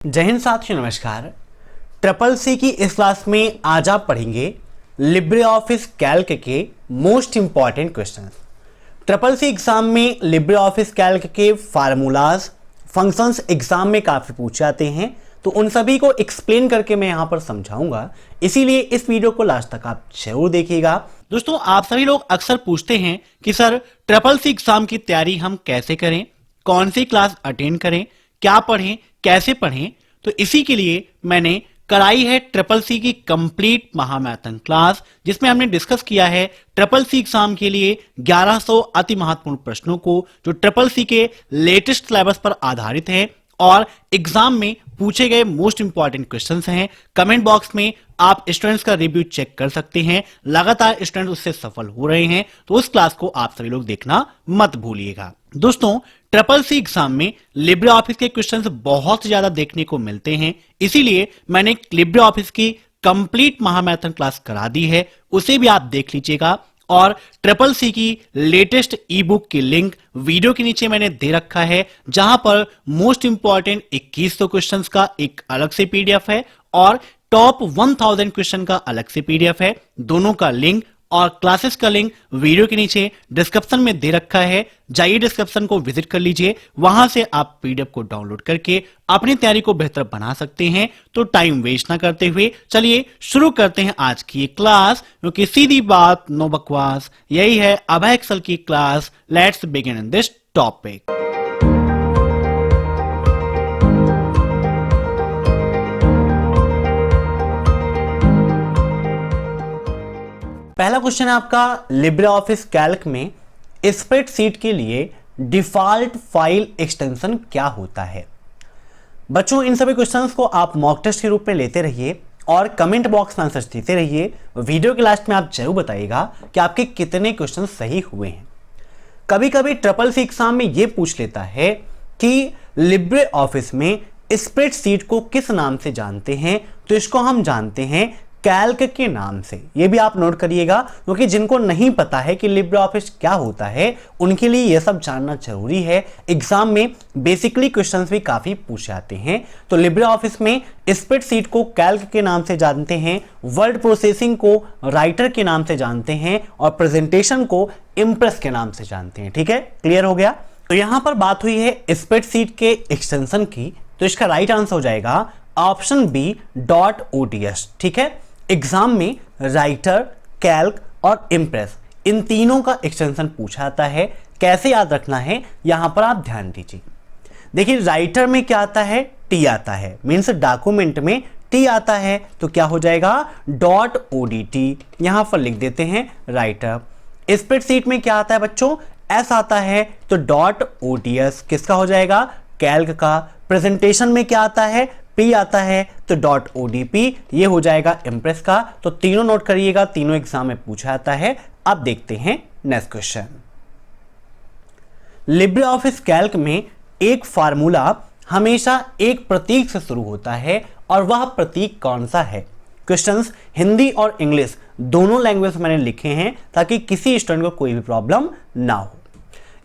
जय हिंद साथियों, नमस्कार। ट्रिपल सी की इस क्लास में आज आप पढ़ेंगे लिब्रे ऑफिस कैल्क के most important questions. Triple C exam में लिब्रे ऑफिस कैल्क के फार्मूलाज फंक्शंस एग्जाम में काफी पूछे जाते हैं, तो उन सभी को एक्सप्लेन करके मैं यहां पर समझाऊंगा, इसीलिए इस वीडियो को लास्ट तक आप जरूर देखिएगा। दोस्तों, आप सभी लोग अक्सर पूछते हैं कि सर ट्रिपल सी एग्जाम की तैयारी हम कैसे करें, कौन सी क्लास अटेंड करें, क्या पढ़ें, कैसे पढ़ें। तो इसी के लिए मैंने कराई है ट्रिपल सी की कंप्लीट महामैराथन क्लास, जिसमें हमने डिस्कस किया है ट्रिपल सी एग्जाम के लिए 1100 अति महत्वपूर्ण प्रश्नों को, जो ट्रिपल सी के लेटेस्ट सिलेबस पर आधारित है और एग्जाम में पूछे गए मोस्ट इंपॉर्टेंट क्वेश्चंस हैं। कमेंट बॉक्स में आप स्टूडेंट्स का रिव्यू चेक कर सकते हैं, लगातार स्टूडेंट्स उससे सफल हो रहे हैं, तो उस क्लास को आप सभी लोग देखना मत भूलिएगा। दोस्तों, ट्रिपल सी एग्जाम में लिब्रे ऑफिस के क्वेश्चंस बहुत ज्यादा देखने को मिलते हैं, इसीलिए मैंने लिब्रे ऑफिस की कंप्लीट महामैराथन क्लास करा दी है, उसे भी आप देख लीजिएगा। और ट्रिपल सी की लेटेस्ट ई बुक की लिंक वीडियो के नीचे मैंने दे रखा है, जहां पर मोस्ट इंपॉर्टेंट 2100 क्वेश्चंस का एक अलग से पीडीएफ है और टॉप 1000 क्वेश्चन का अलग से पीडीएफ है। दोनों का लिंक और क्लासेस का लिंक वीडियो के नीचे डिस्क्रिप्शन में दे रखा है, जाइए डिस्क्रिप्शन को विजिट कर लीजिए, वहां से आप पीडीएफ को डाउनलोड करके अपनी तैयारी को बेहतर बना सकते हैं। तो टाइम वेस्ट ना करते हुए चलिए शुरू करते हैं आज की क्लास, क्योंकि सीधी बात नो बकवास, यही है अभय एक्सेल की class. Let's begin in this topic. पहला क्वेश्चन है आपका, लिब्रे ऑफिस कैल्क में स्प्रेडशीट के लिए डिफॉल्ट फाइल एक्सटेंशन क्या होता है। बच्चों, इन सभी क्वेश्चंस को आप मॉक टेस्ट के रूप में लेते रहिए और कमेंट बॉक्स में आंसर देते रहिए। वीडियो के लास्ट में आप जरूर बताइएगा कि आपके कितने क्वेश्चन सही हुए हैं। कभी कभी ट्रिपल सी एग्जाम में यह पूछ लेता है कि लिब्रे ऑफिस में स्प्रेडशीट को किस नाम से जानते हैं, तो इसको हम जानते हैं कैल्क के नाम से। ये भी आप नोट करिएगा, क्योंकि जिनको नहीं पता है कि लिब्रे ऑफिस क्या होता है, उनके लिए यह सब जानना जरूरी है। एग्जाम में बेसिकली क्वेश्चंस भी काफी पूछे जाते हैं। तो लिब्रे ऑफिस में स्प्रेडशीट को कैल्क के नाम से जानते हैं, वर्ड प्रोसेसिंग को राइटर के नाम से जानते हैं और प्रेजेंटेशन को इम्प्रेस के नाम से जानते हैं। ठीक है, क्लियर हो गया। तो यहां पर बात हुई है स्प्रेडशीट के एक्सटेंशन की, तो इसका राइट आंसर हो जाएगा ऑप्शन बी .ods। ठीक है, एग्जाम में राइटर, कैल्क और इम्प्रेस इन तीनों का एक्सटेंशन पूछा जाता है। कैसे याद रखना है, यहां पर आप ध्यान दीजिए। देखिए, राइटर में क्या आता है, टी आता है, मीन्स डॉक्यूमेंट में टी आता है, तो क्या हो जाएगा .odt, यहां पर लिख देते हैं राइटर। स्प्रेडशीट में क्या आता है बच्चों, एस आता है, तो .ods किसका हो जाएगा, कैल्क का। प्रेजेंटेशन में क्या आता है, पी आता है, तो .odp ये हो जाएगा इम्प्रेस का। तो तीनों नोट करिएगा, तीनों एग्जाम में पूछा जाता है। अब देखते हैं next question. Libre office Calc में एक फार्मूला हमेशा एक प्रतीक से शुरू होता है, और वह प्रतीक कौन सा है। क्वेश्चंस हिंदी और इंग्लिश दोनों लैंग्वेज मैंने लिखे हैं, ताकि किसी स्टूडेंट को कोई भी प्रॉब्लम ना हो।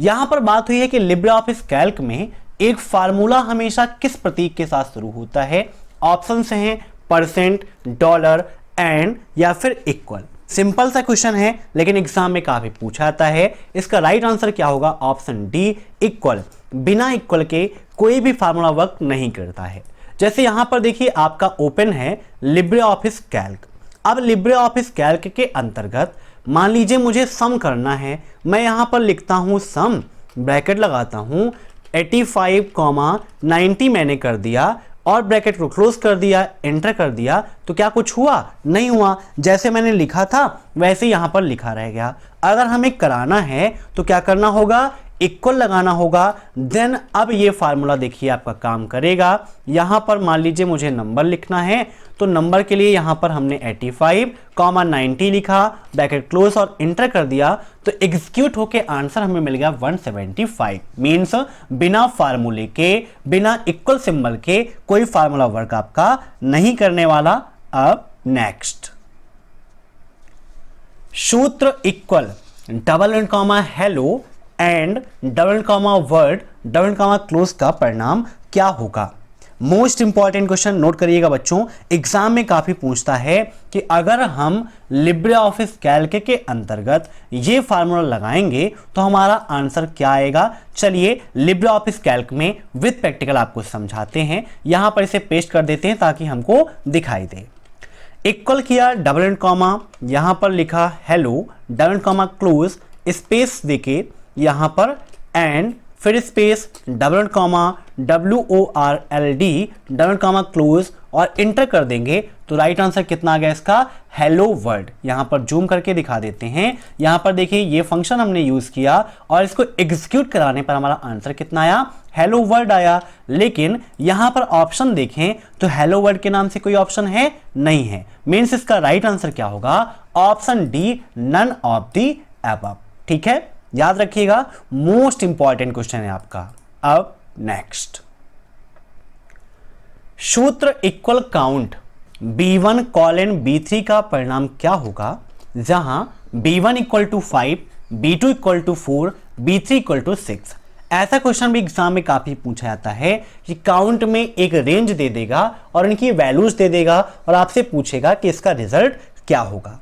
यहां पर बात हुई है कि लिब्रे ऑफिस कैल्क में एक फार्मूला हमेशा किस प्रतीक के साथ शुरू होता है। ऑप्शंस हैं परसेंट, डॉलर, एंड या फिर इक्वल। सिंपल सा क्वेश्चन है, लेकिन एग्जाम में काफी पूछा जाता है। इसका राइट आंसर क्या होगा, ऑप्शन डी इक्वल। बिना इक्वल के कोई भी फार्मूला वर्क नहीं करता है। जैसे यहां पर देखिए, आपका ओपन है लिब्रे ऑफिस कैल्क। अब लिब्रे ऑफिस कैल्क के अंतर्गत मान लीजिए मुझे सम करना है, मैं यहां पर लिखता हूं सम, ब्रैकेट लगाता हूं, 85,90 मैंने कर दिया और ब्रैकेट को क्लोज कर दिया, एंटर कर दिया, तो क्या कुछ हुआ, नहीं हुआ। जैसे मैंने लिखा था वैसे यहां पर लिखा रह गया। अगर हमें कराना है तो क्या करना होगा, इक्वल लगाना होगा। देन अब ये फार्मूला देखिए आपका काम करेगा। यहां पर मान लीजिए मुझे नंबर लिखना है, तो नंबर के लिए यहां पर हमने 85,90 लिखा, ब्रैकेट क्लोज और इंटर कर दिया, तो एग्जीक्यूट होके आंसर हमें मिल गया 175। मींस बिना फार्मूले के, बिना इक्वल सिंबल के कोई फार्मूला वर्क आपका नहीं करने वाला। अब नेक्स्ट, सूत्र equal double and comma hello and double comma word double comma close का परिणाम क्या होगा। मोस्ट इंपॉर्टेंट क्वेश्चन नोट करिएगा बच्चों, एग्जाम में काफी पूछता है कि अगर हम लिब्रे ऑफिस कैल्क के अंतर्गत ये फार्मूला लगाएंगे तो हमारा आंसर क्या आएगा। चलिए लिब्रे ऑफिस कैल्क में विद प्रैक्टिकल आपको समझाते हैं। यहां पर इसे पेस्ट कर देते हैं ताकि हमको दिखाई दे। इक्वल किया डबल एंड कॉमा, यहां पर लिखा hello double and comma close, space देके यहां पर एंड, फिर space double and comma WORLD double and comma close और इंटर कर देंगे तो राइट आंसर कितना आ गया इसका, हेलो वर्ल्ड। यहां पर जूम करके दिखा देते हैं। यहां पर देखिए ये फंक्शन हमने यूज किया और इसको एग्जीक्यूट कराने पर हमारा आंसर कितना आया, हेलो वर्ल्ड आया। लेकिन यहां पर ऑप्शन देखें तो हेलो वर्ल्ड के नाम से कोई ऑप्शन है नहीं है, मींस इसका राइट आंसर क्या होगा, option D, none of the above. ठीक है, याद रखिएगा, मोस्ट इंपॉर्टेंट क्वेश्चन है आपका। अब नेक्स्ट, सूत्र equal count B1 colon B3 का परिणाम क्या होगा जहां B1 equal to 5, B2 equal to 4, B3 equal to 6। ऐसा क्वेश्चन भी एग्जाम में काफी पूछा जाता है कि काउंट में एक रेंज दे देगा और इनकी वैल्यूज दे देगा और आपसे पूछेगा कि इसका रिजल्ट क्या होगा।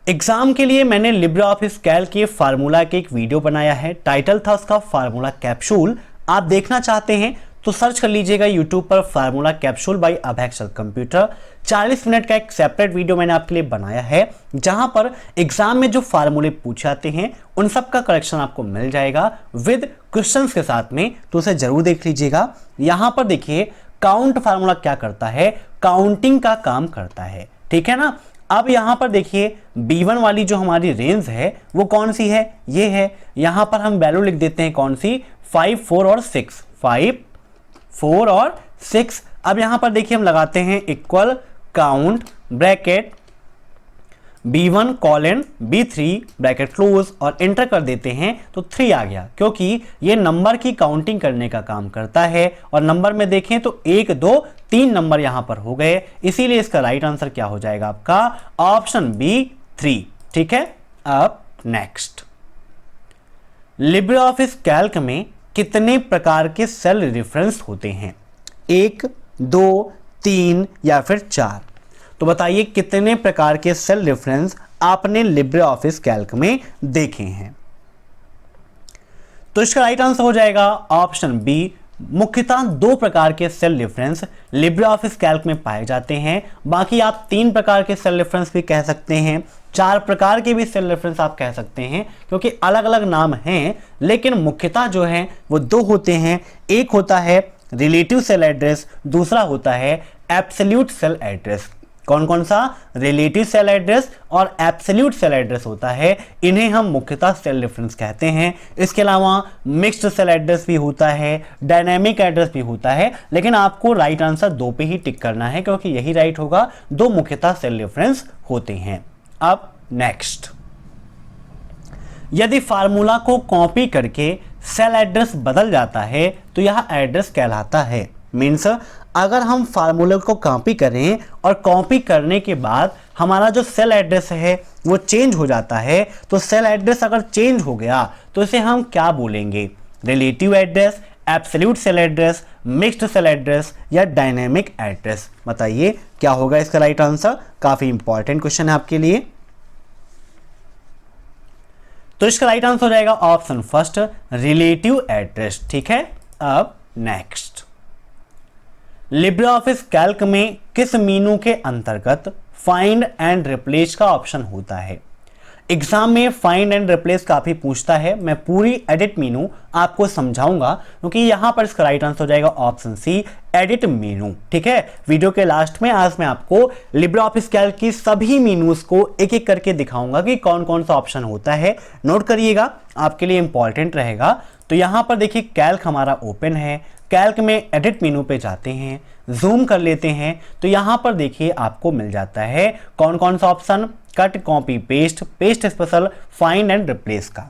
एग्जाम के लिए मैंने लिब्रे ऑफिस कैल्क के फार्मूला के एक वीडियो बनाया है, टाइटल था उसका फार्मूला कैप्सूल। आप देखना चाहते हैं तो सर्च कर लीजिएगा यूट्यूब पर फार्मूला कैप्सूल बाय अभेक्सल कंप्यूटर। 40 मिनट का एक सेपरेट वीडियो मैंने आपके लिए बनाया है जहां पर एग्जाम में जो फार्मूले पूछे जाते हैं उन सब का करेक्शन आपको मिल जाएगा विद क्वेश्चंस के साथ में, तो उसे जरूर देख लीजिएगा। यहां पर देखिए काउंट फार्मूला क्या करता है, काउंटिंग का काम करता है, ठीक है ना। अब यहां पर देखिए B1 वाली जो हमारी रेंज है वो कौन सी है, ये है। यहां पर हम वैल्यू लिख देते हैं कौन सी, 5, 4 और 6, 5, 4 और 6। अब यहां पर देखिए हम लगाते हैं equal count bracket B1 colon B3 bracket close और एंटर कर देते हैं तो 3 आ गया, क्योंकि ये नंबर की काउंटिंग करने का काम करता है। और नंबर में देखें तो 1, 2, 3 नंबर यहां पर हो गए, इसीलिए इसका राइट आंसर क्या हो जाएगा आपका, ऑप्शन बी 3। ठीक है, अब नेक्स्ट, लिब्रे ऑफिस कैल्क में कितने प्रकार के सेल रेफरेंस होते हैं, 1, 2, 3 या फिर 4। तो बताइए कितने प्रकार के सेल रेफरेंस आपने लिब्रे ऑफिस कैल्क में देखे हैं। तो इसका राइट आंसर हो जाएगा ऑप्शन बी। मुख्यतः 2 प्रकार के cell reference Libre office Calc में पाए जाते हैं। बाकी आप 3 प्रकार के सेल रेफरेंस भी कह सकते हैं, 4 प्रकार के भी सेल रेफरेंस आप कह सकते हैं, क्योंकि अलग अलग नाम हैं, लेकिन मुख्यतः जो है वो 2 होते हैं। एक होता है रिलेटिव सेल एड्रेस, दूसरा होता है एब्सोल्यूट सेल एड्रेस। कौन कौन सा, रिलेटिव सेल एड्रेस और एब्सोल्यूट सेल एड्रेस होता है, इन्हें हम मुख्यतः सेल रेफरेंस कहते हैं। इसके अलावा मिक्स्ड सेल एड्रेस भी होता है, डायनामिक एड्रेस भी होता है, लेकिन आपको राइट आंसर 2 पे ही टिक करना है क्योंकि यही राइट होगा। 2 मुख्यतः सेल रेफरेंस होते हैं। अब नेक्स्ट, यदि फार्मूला को कॉपी करके सेल एड्रेस बदल जाता है तो यह एड्रेस कहलाता है। मीन्स अगर हम फार्मूले को कॉपी करें और कॉपी करने के बाद हमारा जो सेल एड्रेस है वो चेंज हो जाता है, तो सेल एड्रेस अगर चेंज हो गया तो इसे हम क्या बोलेंगे, relative address, absolute cell address, mixed cell address या डायनेमिक एड्रेस। बताइए क्या होगा इसका राइट आंसर। काफी इंपॉर्टेंट क्वेश्चन है आपके लिए। तो इसका राइट आंसर हो जाएगा ऑप्शन फर्स्ट, रिलेटिव एड्रेस। ठीक है, अब नेक्स्ट, लिब्रे ऑफिस कैल्क में किस मीनू के अंतर्गत फाइंड एंड रिप्लेस का ऑप्शन होता है। एग्जाम में फाइंड एंड रिप्लेस काफी पूछता है। मैं पूरी एडिट मीनू आपको समझाऊंगा क्योंकि यहां पर इसका राइट आंसर हो जाएगा ऑप्शन सी, एडिट मीनू। ठीक है, वीडियो के लास्ट में आज मैं आपको लिब्रे ऑफिस कैल्क की सभी मीनूज को एक एक करके दिखाऊंगा कि कौन कौन सा ऑप्शन होता है। नोट करिएगा, आपके लिए इंपॉर्टेंट रहेगा। तो यहां पर देखिए कैल्क हमारा ओपन है, कैल्क में एडिट मेनू पे जाते हैं, जूम कर लेते हैं तो यहां पर देखिए आपको मिल जाता है कौन कौन सा option, cut, copy, paste, paste special, find and replace का।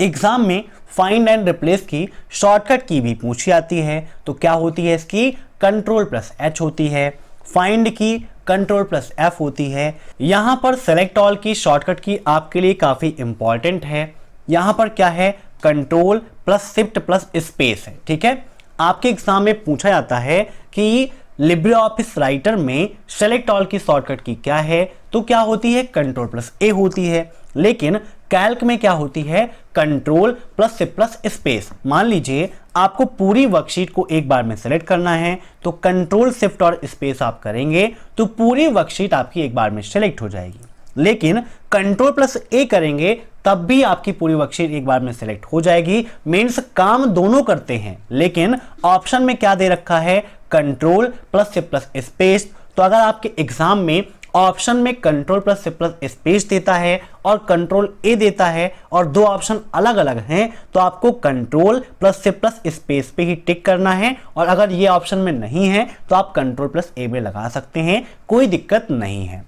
एग्जाम में फाइंड एंड रिप्लेस की शॉर्टकट की भी पूछी जाती है, तो क्या होती है इसकी, Ctrl+H होती है। फाइंड की Ctrl+F होती है। यहां पर सेलेक्ट ऑल की शॉर्टकट की आपके लिए काफी इंपॉर्टेंट है। यहां पर क्या है, Ctrl+Shift+Space है। ठीक है, आपके एग्जाम में पूछा जाता है कि लिब्रे ऑफिस राइटर में सेलेक्ट ऑल की शॉर्टकट की क्या है, तो क्या होती है कंट्रोल प्लस ए होती है। लेकिन कैल्क में क्या होती है कंट्रोल प्लस से प्लस स्पेस। मान लीजिए आपको पूरी वर्कशीट को एक बार में सेलेक्ट करना है तो कंट्रोल शिफ्ट और स्पेस आप करेंगे तो पूरी वर्कशीट आपकी एक बार में सेलेक्ट हो जाएगी। लेकिन कंट्रोल प्लस ए करेंगे तब भी आपकी पूरी वर्कशीट एक बार में सेलेक्ट हो जाएगी। मींस काम दोनों करते हैं, लेकिन ऑप्शन में क्या दे रखा है कंट्रोल प्लस से प्लस स्पेस। तो अगर आपके एग्जाम में ऑप्शन में कंट्रोल प्लस से प्लस स्पेस देता है और कंट्रोल ए देता है और दो ऑप्शन अलग अलग हैं तो आपको कंट्रोल प्लस से प्लस स्पेस पे ही टिक करना है। और अगर ये ऑप्शन में नहीं है तो आप कंट्रोल प्लस ए में लगा सकते हैं, कोई दिक्कत नहीं है।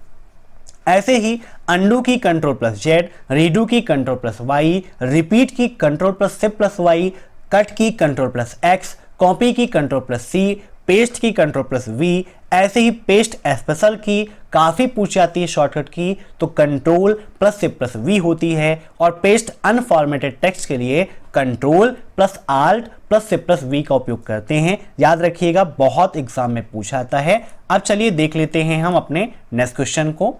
ऐसे ही अंडू की कंट्रोल प्लस जेड, रीडू की कंट्रोल प्लस वाई, रिपीट की control plus shift plus Y, cut की कंट्रोल प्लस एक्स, कॉपी की कंट्रोल प्लस सी, पेस्ट की कंट्रोल प्लस वी। ऐसे ही पेस्ट स्पेशल की काफ़ी पूछ जाती है शॉर्टकट की, तो control plus shift plus V होती है। और पेस्ट अनफॉर्मेटेड टेक्स्ट के लिए control plus alt plus shift plus V का उपयोग करते हैं। याद रखिएगा, बहुत एग्जाम में पूछा जाता है। अब चलिए देख लेते हैं हम अपने नेक्स्ट क्वेश्चन को।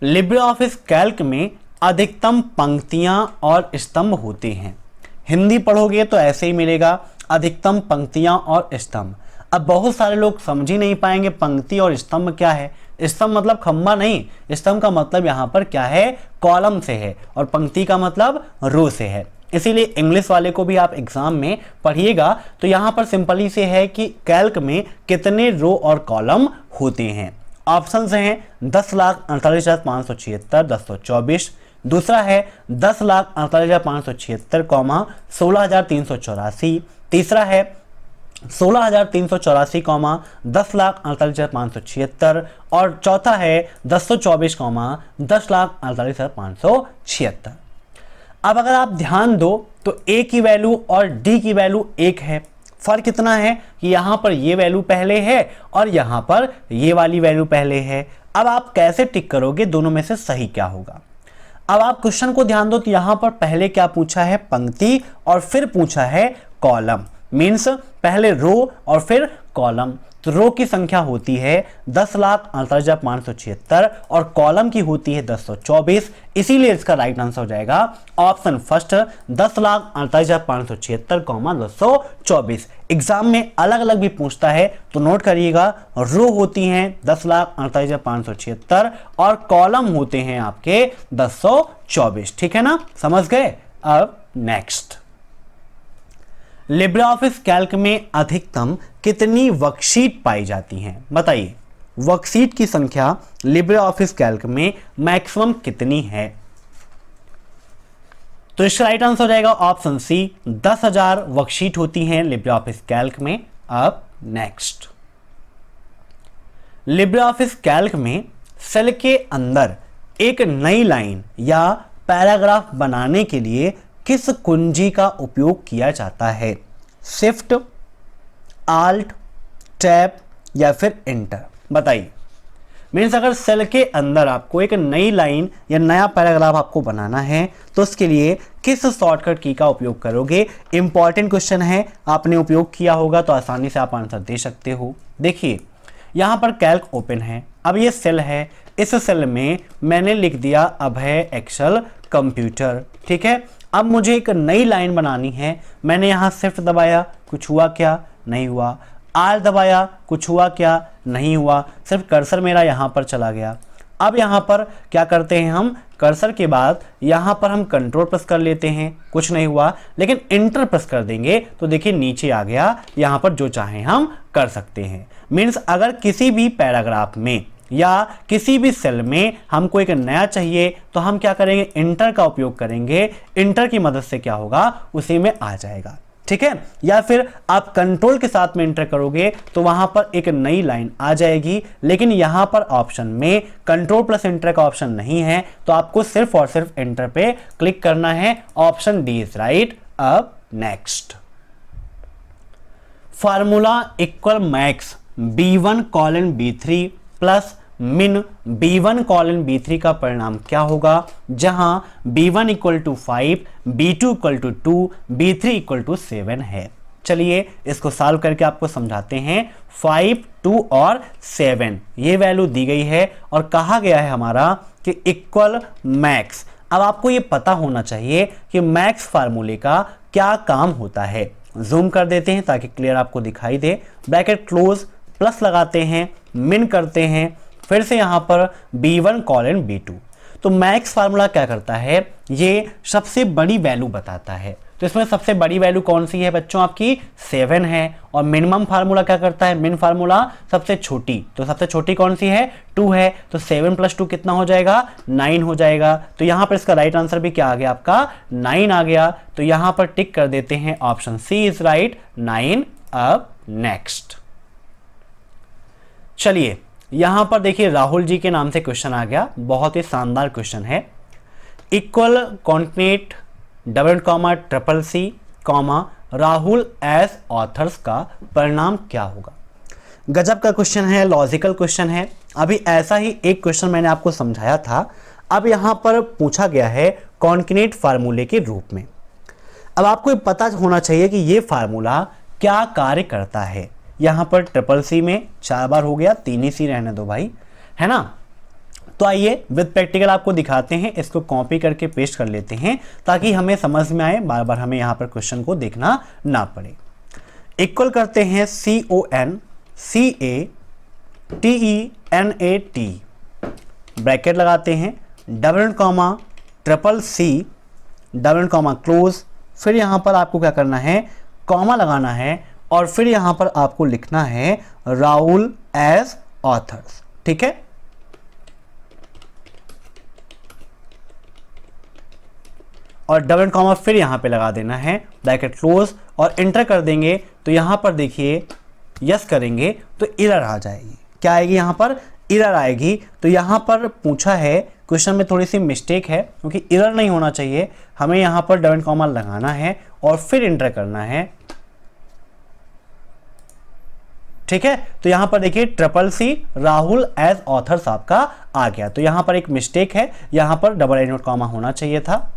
लिब्रे ऑफिस कैल्क में अधिकतम पंक्तियां और स्तंभ होते हैं। हिंदी पढ़ोगे तो ऐसे ही मिलेगा, अधिकतम पंक्तियां और स्तंभ। अब बहुत सारे लोग समझ ही नहीं पाएंगे पंक्ति और स्तंभ क्या है। स्तंभ मतलब खंबा नहीं, स्तंभ का मतलब यहाँ पर क्या है कॉलम से है, और पंक्ति का मतलब रो से है। इसीलिए इंग्लिश वाले को भी आप एग्जाम में पढ़िएगा तो यहाँ पर सिंपली से है कि कैल्क में कितने रो और कॉलम होते हैं। ऑप्शंस हैं 10,48,576 1024, दूसरा है 10,48,576, 16,384, तीसरा है 16,384, 10,48,576 और चौथा है 1024, 10,48,576। अब अगर आप ध्यान दो तो ए की वैल्यू और डी की वैल्यू एक है। फर्क कितना है कि यहां पर ये वैल्यू पहले है और यहां पर ये वाली वैल्यू पहले है। अब आप कैसे टिक करोगे दोनों में से सही क्या होगा। अब आप क्वेश्चन को ध्यान दो तो यहां पर पहले क्या पूछा है पंक्ति और फिर पूछा है कॉलम। मीन्स पहले रो और फिर कॉलम। तो रो की संख्या होती है 10,48,576 और कॉलम की होती है 1024। इसीलिए इसका राइट आंसर हो जाएगा ऑप्शन फर्स्ट 10,48,576, 224। एग्जाम में अलग अलग भी पूछता है तो नोट करिएगा, रो होती हैं 10,48,576 और कॉलम होते हैं आपके 224। ठीक है ना, समझ गए। अब नेक्स्ट, लिब्रे ऑफिस कैल्क में अधिकतम कितनी वर्कशीट पाई जाती हैं बताइए। वर्कशीट की संख्या लिब्रे ऑफिस कैल्क में मैक्सिमम कितनी है। तो इसका राइट आंसर हो जाएगा ऑप्शन सी 10,000 वर्कशीट होती हैं लिब्रे ऑफिस कैल्क में। अब नेक्स्ट, लिब्रे ऑफिस कैल्क में सेल के अंदर एक नई लाइन या पैराग्राफ बनाने के लिए किस कुंजी का उपयोग किया जाता है। शिफ्ट, आल्ट, टैब या फिर एंटर, बताइए। मीन्स अगर सेल के अंदर आपको एक नई लाइन या नया पैराग्राफ आपको बनाना है तो उसके लिए किस शॉर्टकट की का उपयोग करोगे। इंपॉर्टेंट क्वेश्चन है, आपने उपयोग किया होगा तो आसानी से आप आंसर दे सकते हो। देखिए यहां पर कैल्क ओपन है, अब ये सेल है, इस सेल में मैंने लिख दिया अभय एक्सेल कंप्यूटर। ठीक है, अब मुझे एक नई लाइन बनानी है। मैंने यहाँ शिफ्ट दबाया, कुछ हुआ क्या, नहीं हुआ। आर दबाया, कुछ हुआ क्या, नहीं हुआ। सिर्फ कर्सर मेरा यहाँ पर चला गया। अब यहाँ पर क्या करते हैं हम, कर्सर के बाद यहाँ पर हम कंट्रोल प्रेस कर लेते हैं, कुछ नहीं हुआ। लेकिन एंटर प्रेस कर देंगे तो देखिए नीचे आ गया। यहाँ पर जो चाहें हम कर सकते हैं। मीन्स अगर किसी भी पैराग्राफ में या किसी भी सेल में हमको एक नया चाहिए तो हम क्या करेंगे, इंटर का उपयोग करेंगे। इंटर की मदद से क्या होगा, उसी में आ जाएगा। ठीक है, या फिर आप कंट्रोल के साथ में इंटर करोगे तो वहां पर एक नई लाइन आ जाएगी। लेकिन यहां पर ऑप्शन में कंट्रोल प्लस इंटर का ऑप्शन नहीं है तो आपको सिर्फ और सिर्फ इंटर पे क्लिक करना है। Option D is right. अब next, formula equal max B1:B3 plus min B1:B3 का परिणाम क्या होगा, जहां B1 = 5, B2 = 2, B3 = 7 है। चलिए इसको सॉल्व करके आपको समझाते हैं। 5, 2 और 7 ये वैल्यू दी गई है और कहा गया है हमारा कि इक्वल मैक्स। अब आपको ये पता होना चाहिए कि मैक्स फार्मूले का क्या काम होता है। जूम कर देते हैं ताकि क्लियर आपको दिखाई दे। ब्रैकेट क्लोज, प्लस लगाते हैं, मिन करते हैं, फिर से यहां पर b1 कॉलन b2। तो मैक्स फार्मूला क्या करता है, ये सबसे बड़ी वैल्यू बताता है। तो इसमें सबसे बड़ी वैल्यू कौन सी है बच्चों, आपकी 7 है। और मिनिमम फार्मूला क्या करता है, मिन फार्मूला सबसे छोटी, तो सबसे छोटी कौन सी है, 2 है। तो 7 + 2 कितना हो जाएगा, 9 हो जाएगा। तो यहां पर इसका राइट आंसर भी क्या आ गया, आपका 9 आ गया। तो यहां पर टिक कर देते हैं, ऑप्शन सी इज राइट, 9। अब नेक्स्ट चलिए यहां पर देखिए राहुल जी के नाम से क्वेश्चन आ गया, बहुत ही शानदार क्वेश्चन है। Equal continent CCC, Rahul as authors का परिणाम क्या होगा। गजब का क्वेश्चन है, लॉजिकल क्वेश्चन है। अभी ऐसा ही एक क्वेश्चन मैंने आपको समझाया था, अब यहां पर पूछा गया है कॉन्टिनेंट फार्मूले के रूप में। अब आपको ये पता होना चाहिए कि ये फार्मूला क्या कार्य करता है। यहां पर CCC में 4 बार हो गया, 3 ही सी रहने दो भाई, है ना। तो आइए विद प्रैक्टिकल आपको दिखाते हैं, इसको कॉपी करके पेस्ट कर लेते हैं ताकि हमें समझ में आए, बार बार हमें यहां पर क्वेश्चन को देखना ना पड़े। इक्वल करते हैं CONCATENAT, ब्रैकेट लगाते हैं, CCC, क्लोज, फिर यहां पर आपको क्या करना है, कॉमा लगाना है और फिर यहां पर आपको लिखना है राहुल एज ऑथर्स, ठीक है। और डबल कॉमा फिर यहां पे लगा देना है, ब्रैकेट क्लोज और एंटर कर देंगे। तो यहां पर देखिए यस करेंगे तो एरर आ जाएगी। क्या आएगी, यहां पर एरर आएगी। तो यहां पर पूछा है, क्वेश्चन में थोड़ी सी मिस्टेक है क्योंकि एरर नहीं होना चाहिए, हमें यहां पर डबल कॉमा लगाना है और फिर एंटर करना है, ठीक है। तो यहां पर देखिए CCC राहुल एज ऑथर्स आपका आ गया। तो यहां पर एक मिस्टेक है, यहां पर डबल एंड कॉमा होना चाहिए था,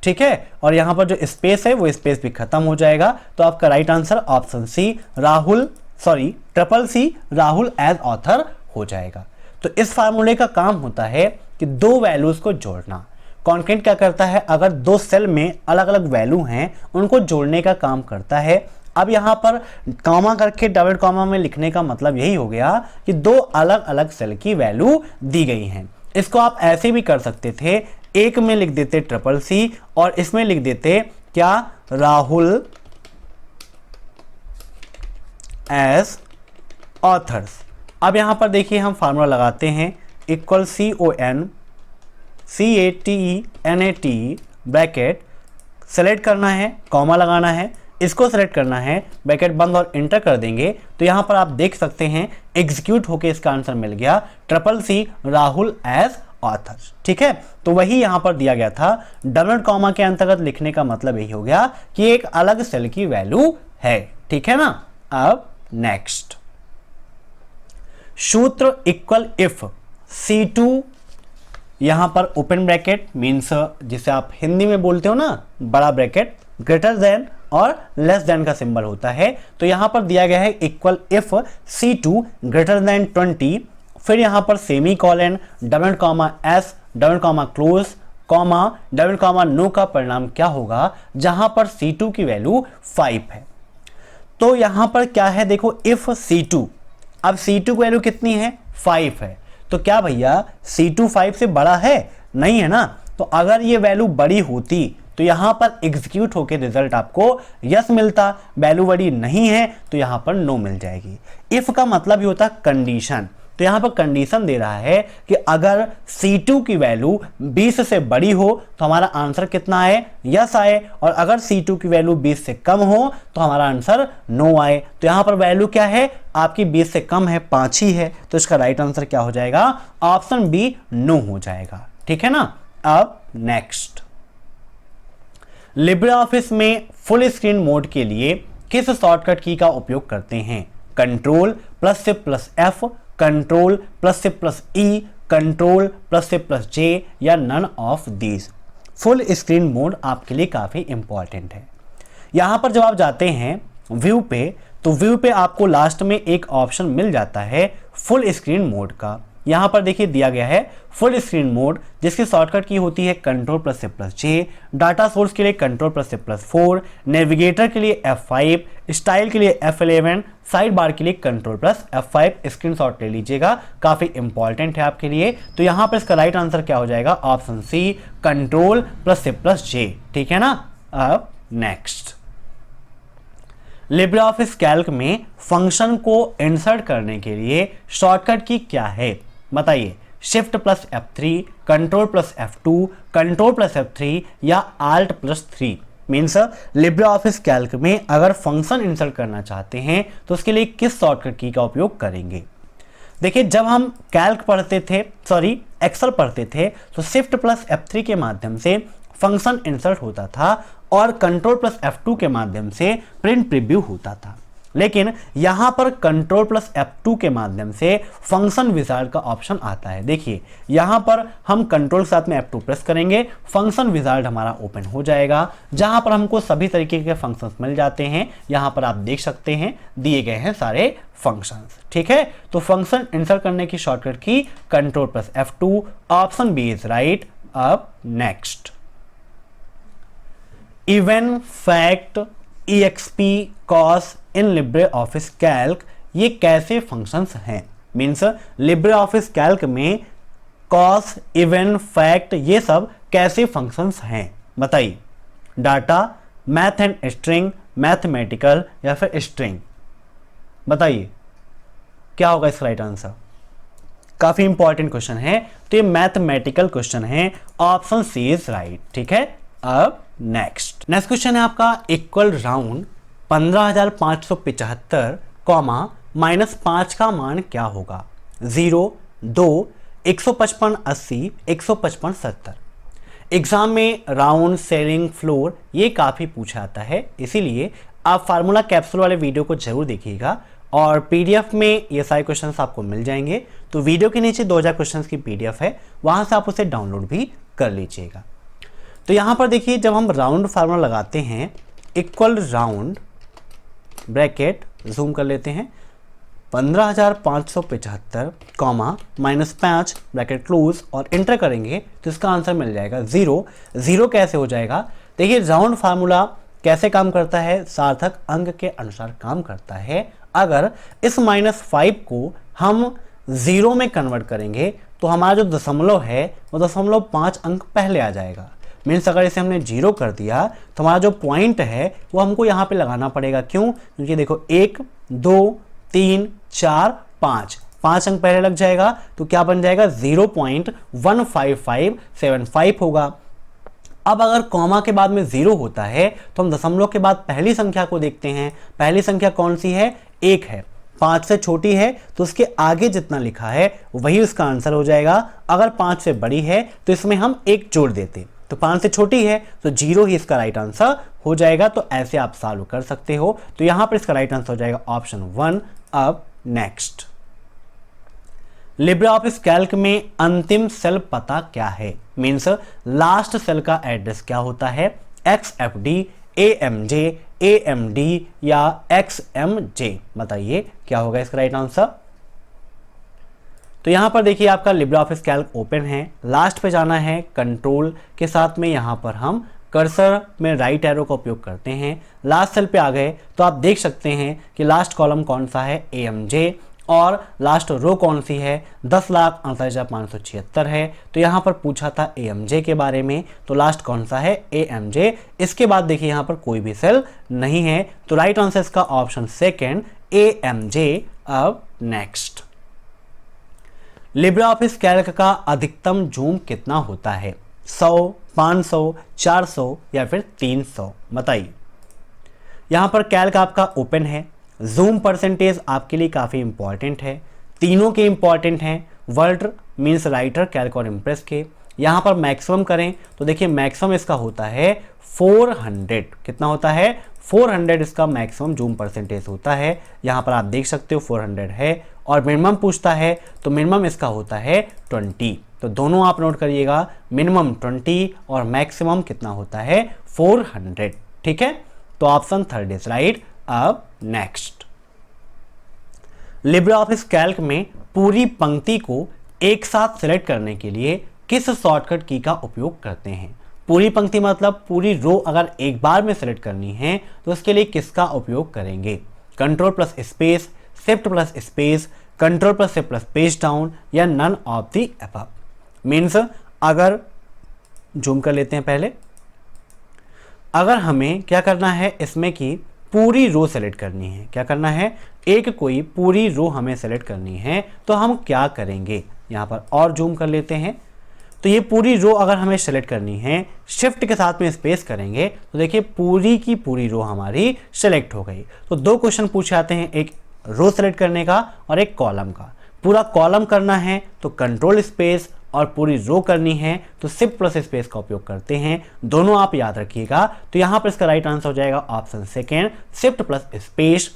ठीक है। और यहां पर जो स्पेस है वो स्पेस भी खत्म हो जाएगा। तो आपका right answer option C CCC Rahul as author हो जाएगा। तो इस फार्मूले का काम होता है कि दो वैल्यूज को जोड़ना। कॉन्केंट क्या करता है, अगर दो सेल में अलग अलग वैल्यू हैं उनको जोड़ने का काम करता है। अब यहां पर कॉमा करके डबल कॉमा में लिखने का मतलब यही हो गया कि दो अलग अलग सेल की वैल्यू दी गई हैं। इसको आप ऐसे भी कर सकते थे, एक में लिख देते CCC और इसमें लिख देते क्या, राहुल एज ऑथर्स। अब यहां पर देखिए हम फार्मूला लगाते हैं, इक्वल CONCATENAT, ब्रैकेट सेलेक्ट करना है, कॉमा लगाना है, इसको सेलेक्ट करना है, ब्रैकेट बंद और इंटर कर देंगे। तो यहां पर आप देख सकते हैं एग्जीक्यूट होके इसका आंसर मिल गया, CCC राहुल एज ऑथर्स, ठीक है। तो वही यहां पर दिया गया था, डबल कॉमा के अंतर्गत लिखने का मतलब यही हो गया कि एक अलग सेल की वैल्यू है, ठीक है ना। अब नेक्स्ट सूत्र, इक्वल इफ C2, यहां पर ओपन ब्रैकेट मीन्स जिसे आप हिंदी में बोलते हो ना बड़ा ब्रैकेट, ग्रेटर देन और लेस देन का सिंबल होता है। तो यहां पर दिया गया है equal if C2 greater than 20, फिर यहां पर semicolon, double comma S, double comma close, comma, double comma no का परिणाम क्या होगा जहां पर C2 की वैल्यू 5 है। तो यहां पर क्या है, देखो इफ C2, अब C2 की वैल्यू कितनी है, 5 है। तो क्या भैया C2 5 से बड़ा है, नहीं है ना। तो अगर ये वैल्यू बड़ी होती तो यहां पर एग्जीक्यूट होकर रिजल्ट आपको यस मिलता, वैल्यू बड़ी नहीं है तो यहां पर नो मिल जाएगी। इफ का मतलब ही होता कंडीशन। तो यहां पर कंडीशन दे रहा है कि अगर C2 की वैल्यू 20 से बड़ी हो तो हमारा आंसर कितना आए, यस आए, और अगर C2 की वैल्यू 20 से कम हो तो हमारा आंसर नो आए। तो यहां पर वैल्यू क्या है आपकी, 20 से कम है, 5 ही है। तो इसका राइट आंसर क्या हो जाएगा, ऑप्शन बी नो हो जाएगा, ठीक है ना। अब नेक्स्ट, लिब्रे ऑफिस में फुल स्क्रीन मोड के लिए किस शॉर्टकट की का उपयोग करते हैं, Ctrl+Shift+F, Ctrl+Shift+E, Ctrl+Shift+J या none of these. Full screen mode आपके लिए काफी इंपॉर्टेंट है। यहाँ पर जब आप जाते हैं व्यू पे, तो व्यू पे आपको लास्ट में एक ऑप्शन मिल जाता है फुल स्क्रीन मोड का। यहाँ पर देखिए दिया गया है फुल स्क्रीन मोड, जिसकी शॉर्टकट की होती है Ctrl+C+J, डाटा सोर्स के लिए Ctrl+C+4, नेविगेटर के लिए F5, स्टाइल के लिए F11, साइड बार के लिए Ctrl+F5। स्क्रीनशॉट ले लीजिएगा, काफी इंपॉर्टेंट है आपके लिए। तो यहाँ पर इसका राइट आंसर क्या हो जाएगा, ऑप्शन सी Ctrl+C+J, ठीक है ना। अब नेक्स्ट, लिब्रे ऑफिस कैल्क में फंक्शन को इंसर्ट करने के लिए शॉर्टकट की क्या है, बताइए। Shift+F3, Ctrl+F2, Ctrl+F3 या Alt+3। Means Libre office Calc में अगर फंक्शन इंसर्ट करना चाहते हैं तो उसके लिए किस शॉर्टकट की का उपयोग करेंगे। देखिए, जब हम कैल्क पढ़ते थे, सॉरी एक्सेल पढ़ते थे, तो Shift+F3 के माध्यम से फंक्शन इंसर्ट होता था और Ctrl+F2 के माध्यम से प्रिंट प्रीव्यू होता था। लेकिन यहां पर Ctrl+F2 के माध्यम से फंक्शन विजार्ड का ऑप्शन आता है। देखिए, यहां पर हम कंट्रोल के साथ में F2 प्रेस करेंगे, फंक्शन विजार्ड हमारा ओपन हो जाएगा, जहां पर हमको सभी तरीके के फंक्शंस मिल जाते हैं। यहां पर आप देख सकते हैं दिए गए हैं सारे फंक्शंस, ठीक है। तो फंक्शन इंसर्ट करने की शॉर्टकट की Ctrl+F2, option B is right. अब next, even, fact, exp, cos in Libre office Calc ये कैसे फंक्शंस हैं। मीन्स लिब्रे ऑफिस कैल्क में cos, इवन, फैक्ट ये सब कैसे फंक्शंस हैं, बताइए। Data, math and string, mathematical या फिर स्ट्रिंग, बताइए क्या होगा इसका राइट आंसर। काफी इंपॉर्टेंट क्वेश्चन है, तो ये मैथमेटिकल क्वेश्चन है, ऑप्शन सी इज राइट, ठीक है। अब नेक्स्ट क्वेश्चन है आपका, इक्वल राउंड 15,575 कॉमा -5 का मान क्या होगा। 0, 2, 155, 80, 155, 70। एग्जाम में राउंड, सेलिंग, फ्लोर ये काफी पूछा जाता है, इसीलिए आप फार्मूला कैप्सूल वाले वीडियो को जरूर देखिएगा और पीडीएफ में ये सारे क्वेश्चंस आपको मिल जाएंगे। तो वीडियो के नीचे 2000 क्वेश्चंस की पीडीएफ है, वहां से आप उसे डाउनलोड भी कर लीजिएगा। तो यहां पर देखिए, जब हम राउंड फार्मूला लगाते हैं, इक्वल राउंड ब्रैकेट जूम कर लेते हैं 15,575 कॉमा -5 ब्रैकेट क्लोज और इंटर करेंगे तो इसका आंसर मिल जाएगा 0। 0 कैसे हो जाएगा, देखिए राउंड फार्मूला कैसे काम करता है, सार्थक अंक के अनुसार काम करता है। अगर इस -5 को हम 0 में कन्वर्ट करेंगे तो हमारा जो दशमलव है वो 0.5 अंक पहले आ जाएगा। मीन्स अगर इसे हमने 0 कर दिया तो हमारा जो पॉइंट है वो हमको यहाँ पे लगाना पड़ेगा। क्यों, क्योंकि देखो 1, 2, 3, 4, 5 अंक पहले लग जाएगा, तो क्या बन जाएगा 0.15575 होगा। अब अगर कॉमा के बाद में 0 होता है तो हम दशमलव के बाद पहली संख्या को देखते हैं। पहली संख्या कौन सी है, 1 है, 5 से छोटी है तो उसके आगे जितना लिखा है वही उसका आंसर हो जाएगा। अगर 5 से बड़ी है तो इसमें हम 1 जोड़ देते, तो 5 से छोटी है तो 0 ही इसका राइट आंसर हो जाएगा। तो ऐसे आप सॉल्व कर सकते हो। तो यहां पर इसका राइट आंसर हो जाएगा ऑप्शन 1। अब नेक्स्ट, लिब्रे ऑफिस कैल्क में अंतिम सेल पता क्या है। मीन्स लास्ट सेल का एड्रेस क्या होता है, XFD, AMJ, AMD या XMJ, बताइए क्या होगा इसका राइट आंसर। तो यहां पर देखिए आपका लिब्रे ऑफिस कैल्क ओपन है, लास्ट पे जाना है, कंट्रोल के साथ में यहां पर हम कर्सर में राइट एरो का उपयोग करते हैं। लास्ट सेल पे आ गए तो आप देख सकते हैं कि लास्ट कॉलम कौन सा है, AMJ, और लास्ट रो कौन सी है, 10,48,576 है। तो यहाँ पर पूछा था AMJ के बारे में, तो लास्ट कौन सा है, AMJ। इसके बाद देखिए यहाँ पर कोई भी सेल नहीं है, तो राइट आंसर इसका ऑप्शन सेकेंड AMJ। अब नेक्स्ट, लिब्रे ऑफिस कैल्क का अधिकतम जूम कितना होता है, 100, 500, 400 या फिर 300, बताइए। यहाँ पर कैल्क आपका ओपन है, जूम परसेंटेज आपके लिए काफ़ी इंपॉर्टेंट है, तीनों के इंपॉर्टेंट हैं, वर्ड मीन्स राइटर, कैल्क और इम्प्रेस के। यहाँ पर मैक्सिमम करें तो देखिए मैक्सिमम इसका होता है 400, कितना होता है, 400 इसका मैक्सिमम जूम परसेंटेज होता है। यहाँ पर आप देख सकते हो 400 है, और मिनिमम पूछता है तो मिनिमम इसका होता है 20। तो दोनों आप नोट करिएगा, मिनिमम 20 और मैक्सिमम कितना होता है 400, ठीक है। तो ऑप्शन थर्ड इज राइट। अब नेक्स्ट, लिब्रे ऑफिस कैल्क में पूरी पंक्ति को एक साथ सिलेक्ट करने के लिए किस शॉर्टकट की का उपयोग करते हैं? पूरी पंक्ति मतलब पूरी रो अगर एक बार में सिलेक्ट करनी है तो उसके लिए किसका उपयोग करेंगे? Control plus space, shift plus space, control plus shift plus page down, या none of the above. Means अगर जूम कर लेते हैं पहले, अगर हमें क्या करना है इसमें कि पूरी रो सेलेक्ट करनी है, क्या करना है, एक कोई पूरी रो हमें सेलेक्ट करनी है, तो हम क्या करेंगे? यहाँ पर और जूम कर लेते हैं, तो ये पूरी रो अगर हमें सेलेक्ट करनी है, शिफ्ट के साथ में स्पेस करेंगे तो देखिए पूरी की पूरी रो हमारी सेलेक्ट हो गई। तो दो क्वेश्चन पूछे आते हैं, एक रो सेलेक्ट करने का और एक कॉलम का। पूरा कॉलम करना है तो कंट्रोल स्पेस, और पूरी रो करनी है तो शिफ्ट प्लस स्पेस का उपयोग करते हैं। दोनों आप याद रखिएगा। तो यहां पर इसका राइट आंसर हो जाएगा option second, shift plus space.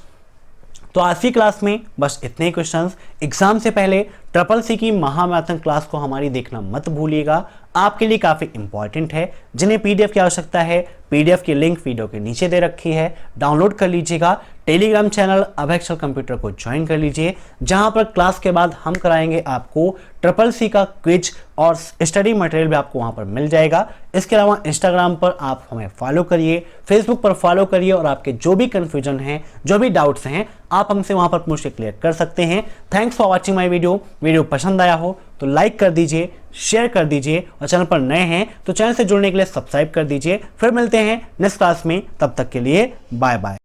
तो आज की क्लास में बस इतने ही क्वेश्चंस। एग्जाम से पहले ट्रिपल सी की महामैराथन क्लास को हमारी देखना मत भूलिएगा, आपके लिए काफ़ी इंपॉर्टेंट है। जिन्हें पीडीएफ की आवश्यकता है, पीडीएफ की लिंक वीडियो के नीचे दे रखी है, डाउनलोड कर लीजिएगा। टेलीग्राम चैनल अभेक्षल कंप्यूटर को ज्वाइन कर लीजिए, जहां पर क्लास के बाद हम कराएंगे आपको ट्रिपल सी का क्विज और स्टडी मटेरियल भी आपको वहां पर मिल जाएगा। इसके अलावा इंस्टाग्राम पर आप हमें फॉलो करिए, फेसबुक पर फॉलो करिए, और आपके जो भी कंफ्यूजन हैं, जो भी डाउट्स हैं, आप हमसे वहां पर पूछ के क्लियर कर सकते हैं। Thanks for watching my video पसंद आया हो तो लाइक कर दीजिए, शेयर कर दीजिए, और चैनल पर नए हैं तो चैनल से जुड़ने के लिए सब्सक्राइब कर दीजिए। फिर मिलते हैं नेक्स्ट क्लास में, तब तक के लिए बाय बाय।